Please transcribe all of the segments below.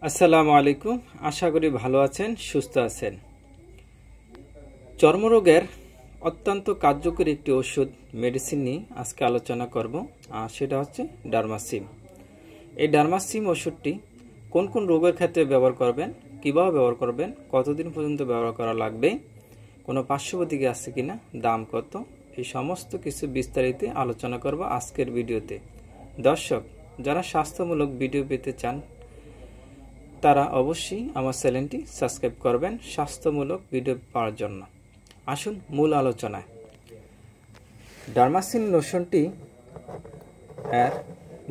আসসালামু আলাইকুম। আশা করি ভালো আছেন, সুস্থ আছেন। চর্মরোগের অত্যন্ত কার্যকরী একটি ওষুধ মেডিসিন নিয়ে আজকে আলোচনা করব, আর সেটা হচ্ছে ডার্মাসিম। এই ডার্মাসিম ওষুধটি কোন কোন রোগের ক্ষেত্রে ব্যবহার করবেন, কিভাবে ব্যবহার করবেন, কতদিন পর্যন্ত ব্যবহার করা লাগবে, কোনো পার্শ্বপ্রতিক্রিয়া আছে কিনা, দাম কত, এই সমস্ত কিছু বিস্তারিত আলোচনা করব আজকের ভিডিওতে। দর্শক, যারা স্বাস্থ্যমূলক ভিডিও পেতে চান তারা অবশ্যই আমার চ্যানেলটি সাবস্ক্রাইব করবেন স্বাস্থ্যমূলক ভিডিও পাওয়ার জন্য। আসুন মূল আলোচনায়। ডার্মাসিন লোশনটি এর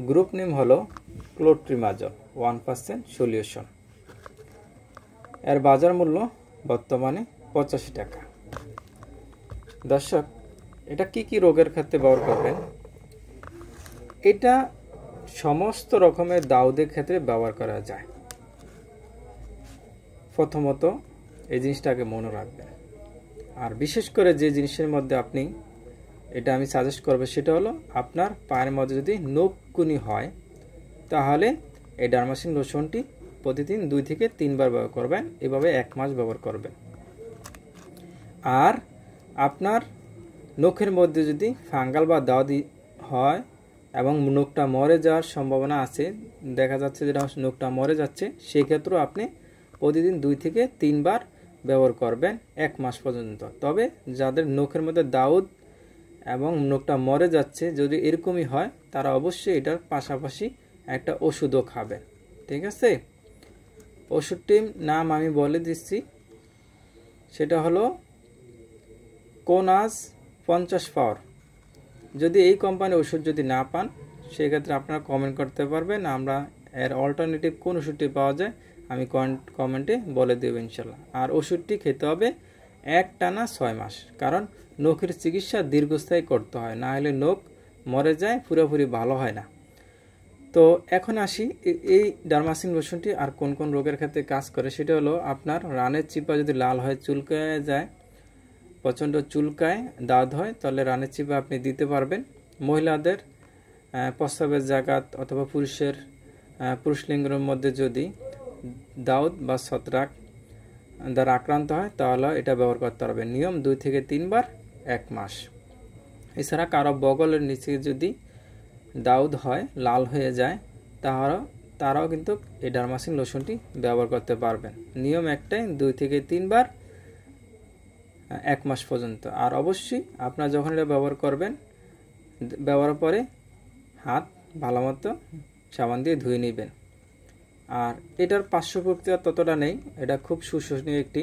গ্রুপ নেম হলো ক্লোট্রিমাজল 1% সলিউশন। এর বাজার মূল্য বর্তমানে 85 টাকা। দর্শক, এটা কি রোগের ক্ষেত্রে ব্যবহার করবেন? এটা সমস্ত রকমের দাউদের ক্ষেত্রে ব্যবহার করা যায়। প্রথমত এই জিনিসটাকে মনে রাখবেন। আর বিশেষ করে যে জিনিসের মধ্যে আপনি এটা আমি সাজেস্ট করব সেটা হলো, আপনার পায়ের মধ্যে যদি নখকুনি হয় তাহলে এই ডার্মাসিন লোশনটি প্রতিদিন 2 থেকে 3 বার ব্যবহার করবেন। এভাবে 1 মাস ব্যবহার করবেন। আর আপনার নখের মধ্যে যদি ফাঙ্গাল বা দাউদ হয় এবং নখটা মরে যাওয়ার সম্ভাবনা আছে, দেখা যাচ্ছে যেটা নখটা মরে যাচ্ছে, সেক্ষেত্রেও আপনি প্রতিদিন 2 থেকে 3 বার ব্যবহার করবেন 1 মাস পর্যন্ত। তবে যাদের নখের মধ্যে দাউদ এবং নখটা মরে যাচ্ছে, যদি এরকমই হয়, তারা অবশ্যই এটার পাশাপাশি একটা ওষুধও খাবেন। ঠিক আছে? ওষুধটির নাম আমি বলে দিচ্ছি, সেটা হলো কোনাজ 50 পাওয়ার। যদি এই কোম্পানির ওষুধ যদি না পান, সেক্ষেত্রে আপনারা কমেন্ট করতে পারবেন। আমরা এর অল্টারনেটিভ কোন ওষুধটি পাওয়া যায় আমি কমেন্টে বলে দেব ইনশাল্লাহ। আর ওষুধটি খেতে হবে একটানা 6 মাস, কারণ নখের চিকিৎসা দীর্ঘস্থায়ী করতে হয়, না হলে নখ মরে যায়, পুরোপুরি ভালো হয় না। তো এখন আসি, এই ডার্মাসিন লোশনটি আর কোন কোন রোগের ক্ষেত্রে কাজ করে। সেটা হলো, আপনার রানের চিপা যদি লাল হয়, চুলকায় যায়, প্রচণ্ড চুলকায়, দাঁত হয়, তাহলে রানের চিপা আপনি দিতে পারবেন। মহিলাদের প্রস্রাবের জায়গাত অথবা পুরুষ লিঙ্গের মধ্যে যদি দাউদ বা ছত্রাক দ্বারা আক্রান্ত হয়, তাহলে এটা ব্যবহার করতে পারবে। নিয়ম 2 থেকে 3 বার 1 মাস। এছাড়া কারো বগলের নিচে যদি দাউদ হয়, লাল হয়ে যায়, তারাও কিন্তু এই ডার্মাসিন লোশনটি ব্যবহার করতে পারবেন। নিয়ম একটাই, 2 থেকে 3 বার 1 মাস পর্যন্ত। আর অবশ্যই আপনারা যখন এটা ব্যবহার করবেন, ব্যবহারের পরে হাত ভালো মতো সাবান দিয়ে ধুয়ে নেবেন। আর এটার পার্শ্বপ্রতিক্রিয়া ততটা নেই। এটা খুব সুশোচনীয় একটি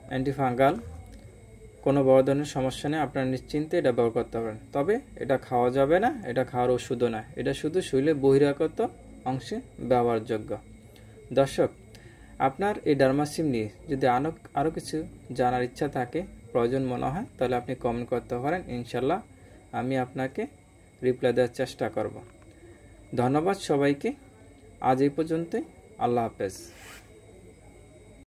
অ্যান্টিফাঙ্গাল। কোনো বড় ধরনের সমস্যা নেই, আপনারা নিশ্চিন্তে এটা ব্যবহার করতে পারেন। তবে এটা খাওয়া যাবে না, এটা খাওয়ার ওষুধও না, এটা শুধু শরীরের বহিরাগত অংশে ব্যবহারযোগ্য। দর্শক, আপনার এই ডার্মাসিম নিয়ে যদি আরও কিছু জানার ইচ্ছা থাকে, প্রয়োজন মনে হয়, তাহলে আপনি কমেন্ট করতে পারেন। ইনশাল্লাহ আমি আপনাকে রিপ্লাই দেওয়ার চেষ্টা করব। ধন্যবাদ সবাইকে। আজ এই পর্যন্তই। আল্লাহ হাফেজ।